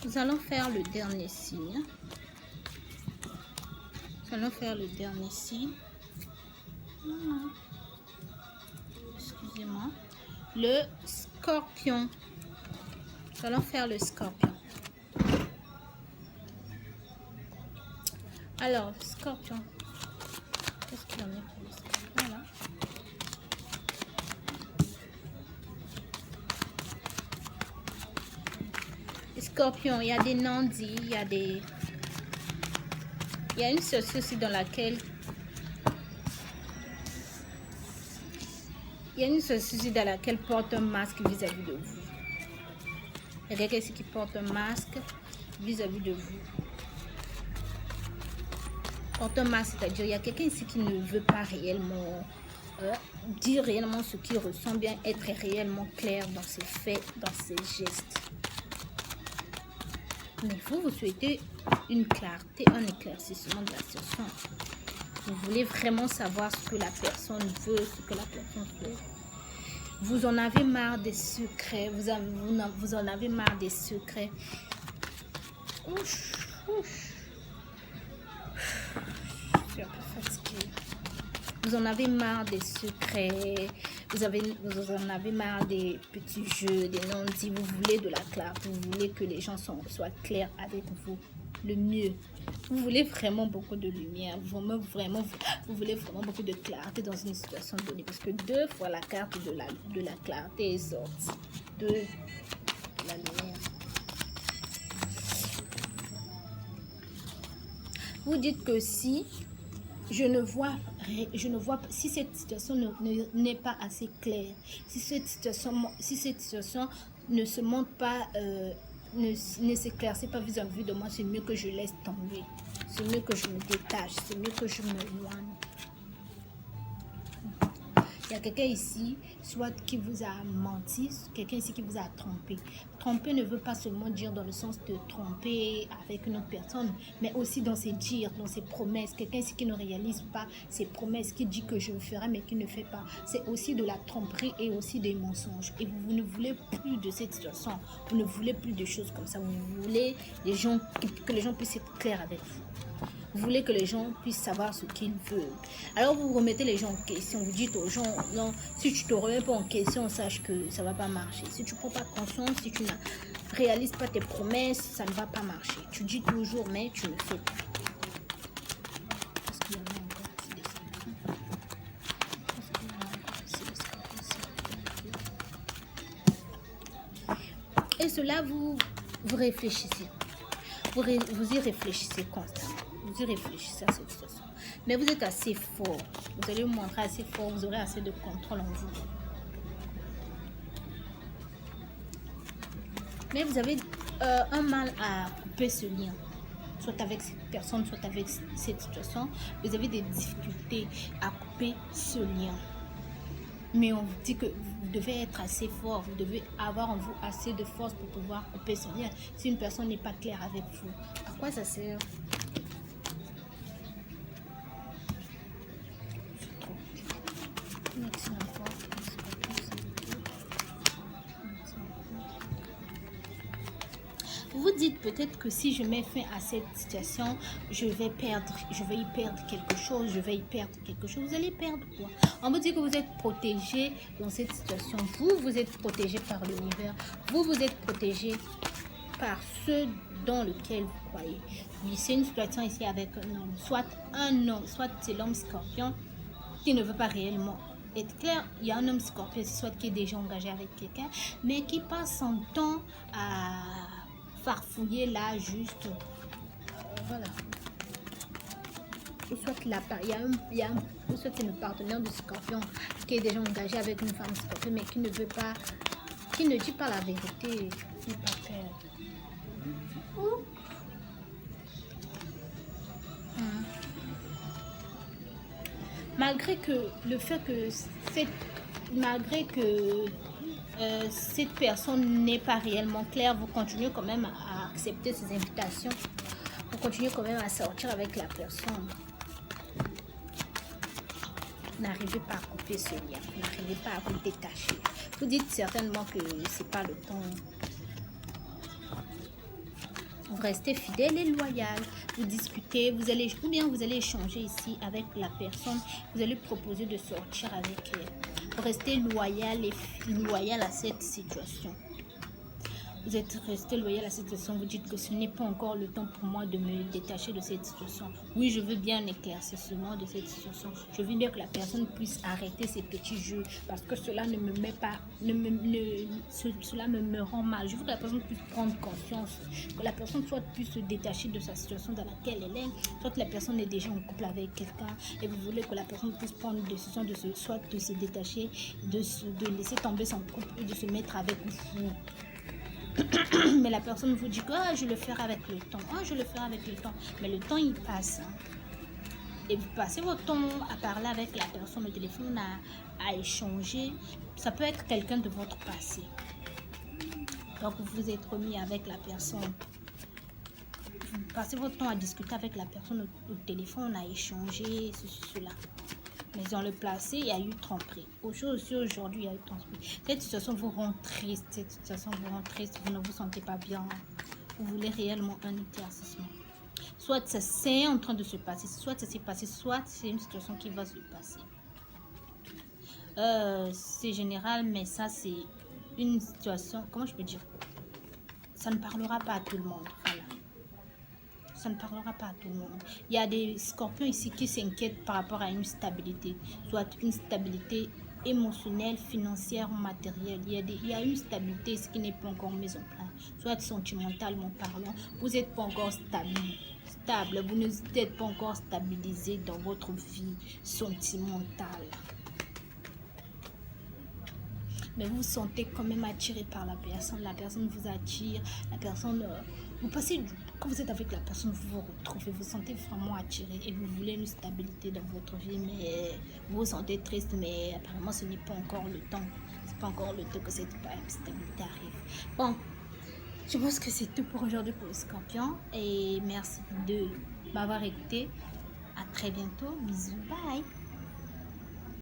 Nous allons faire le dernier signe. Nous allons faire le dernier signe. Excusez-moi. Le scorpion. Nous allons faire le scorpion. Alors, scorpion. Qu'est-ce qu'il y en a pour le scorpion là? Les scorpions, il y a des non-dits, il y a des... Il y a une société dans laquelle... Il y a une société dans laquelle porte un masque vis-à-vis de vous. Il y a quelqu'un ici qui porte un masque vis-à-vis de vous. Porte un masque, c'est-à-dire il y a quelqu'un ici qui ne veut pas réellement dire réellement ce qu'il ressent, bien être réellement clair dans ses faits, dans ses gestes. Mais vous souhaitez une clarté, un éclaircissement de la situation. Vous voulez vraiment savoir ce que la personne veut, ce que la personne fait. Vous en avez marre des secrets, vous en avez marre des secrets. Ouf, ouf. Je suis un peu fatiguée. Vous en avez marre des secrets, vous en avez marre des petits jeux, des non-dits. Vous voulez de la clarté, vous voulez que les gens soient clairs avec vous, le mieux. Vous voulez vraiment beaucoup de lumière, vous voulez vraiment beaucoup de clarté dans une situation donnée. Parce que 2 fois la carte de la clarté est sortie. 2, la lumière. Vous dites que si je ne vois si cette situation n'est pas assez claire, si cette situation ne se montre pas, ne s'éclaircit pas vis-à-vis de moi, c'est mieux que je laisse tomber, c'est mieux que je me détache, c'est mieux que je m'éloigne. Il y a quelqu'un ici, soit qui vous a menti, quelqu'un ici qui vous a trompé. Tromper ne veut pas seulement dire dans le sens de tromper avec une autre personne, mais aussi dans ses dires, dans ses promesses. Quelqu'un ici qui ne réalise pas ses promesses, qui dit que je le ferai mais qui ne fait pas. C'est aussi de la tromperie et aussi des mensonges. Et vous ne voulez plus de cette situation. Vous ne voulez plus de choses comme ça. Vous voulez que les gens puissent être clairs avec vous. Vous voulez que les gens puissent savoir ce qu'ils veulent. Alors vous remettez les gens en question. Vous dites aux gens, non, si tu ne te remets pas en question, sache que ça ne va pas marcher. Si tu ne prends pas conscience, si tu ne réalises pas tes promesses, ça ne va pas marcher. Tu dis toujours, mais tu ne fais pas. Parce qu'il y en a encore ici des scorpions. Parce qu'il y en a encore ici des scorpions. Et cela, vous réfléchissez. Vous y réfléchissez constamment. Vous y réfléchissez à cette situation. Mais vous êtes assez fort. Vous allez vous montrer assez fort. Vous aurez assez de contrôle en vous. Mais vous avez un mal à couper ce lien. Soit avec cette personne, soit avec cette situation. Vous avez des difficultés à couper ce lien. Mais on vous dit que vous devez être assez fort. Vous devez avoir en vous assez de force pour pouvoir couper ce lien. Si une personne n'est pas claire avec vous, à quoi ça sert? Vous dites peut-être que si je mets fin à cette situation, je vais y perdre quelque chose, Vous allez perdre quoi? On vous dit que vous êtes protégé dans cette situation. Vous êtes protégé par l'univers. Vous êtes protégé par ceux dans lequel vous croyez. Oui, c'est une situation ici avec un homme. Soit c'est l'homme scorpion qui ne veut pas réellement être clair. Il y a un homme scorpion, soit qui est déjà engagé avec quelqu'un, mais qui passe son temps à farfouiller là, juste voilà. Ou soit soit c'est le partenaire du scorpion qui est déjà engagé avec une femme scorpion, mais qui ne dit pas la vérité, qui n'est pas clair. Malgré que cette personne n'est pas réellement claire, vous continuez quand même à accepter ses invitations. Vous continuez quand même à sortir avec la personne. Vous n'arrivez pas à couper ce lien. Vous n'arrivez pas à vous détacher. Vous dites certainement que c'est pas le temps. Vous restez fidèle et loyal. Vous discutez, vous allez, ou bien vous allez échanger ici avec la personne. Vous allez proposer de sortir avec elle. Vous restez loyal et loyal à cette situation. Vous êtes resté loyal à cette situation, vous dites que ce n'est pas encore le temps pour moi de me détacher de cette situation. Oui, je veux bien un éclaircissement de cette situation. Je veux bien que la personne puisse arrêter ces petits jeux parce que cela ne me met pas, cela me rend mal. Je veux que la personne puisse prendre conscience, que la personne soit puisse se détacher de sa situation dans laquelle elle est. Soit la personne est déjà en couple avec quelqu'un et vous voulez que la personne puisse prendre une décision de soit de se détacher, de laisser tomber son couple et de se mettre avec vous. Mais la personne vous dit que je le ferai avec le temps. Je le ferai avec le temps. Mais le temps, il passe. Et vous passez votre temps à parler avec la personne au téléphone, à échanger. Ça peut être quelqu'un de votre passé. Donc, vous vous êtes remis avec la personne. Vous passez votre temps à discuter avec la personne au téléphone, à échanger, cela. Mais dans le passé, il y a eu tromperie. Aujourd'hui, il y a eu tromperie. Cette situation vous rend triste. Cette situation vous rend triste. Vous ne vous sentez pas bien. Vous voulez réellement un éclaircissement. Soit c'est en train de se passer, soit ça s'est passé, soit c'est une situation qui va se passer. C'est général, mais ça, c'est une situation... Comment je peux dire? Ça ne parlera pas à tout le monde. Voilà. Ça ne parlera pas à tout le monde. Il y a des scorpions ici qui s'inquiètent par rapport à une stabilité, soit une stabilité émotionnelle, financière ou matérielle. Il y a une stabilité ici qui n'est pas encore mise en place, soit sentimentalement parlant. Vous n'êtes pas encore stable, vous n'êtes pas encore stabilisé dans votre vie sentimentale. Mais vous vous sentez quand même attiré par la personne vous attire, la personne, vous passez, quand vous êtes avec la personne, vous vous retrouvez, vous vous sentez vraiment attiré et vous voulez une stabilité dans votre vie, mais vous vous sentez triste, mais apparemment ce n'est pas encore le temps, c'est pas encore le temps que cette stabilité arrive. Bon, je pense que c'est tout pour aujourd'hui pour le scorpion et merci de m'avoir écouté, à très bientôt, bisous, bye.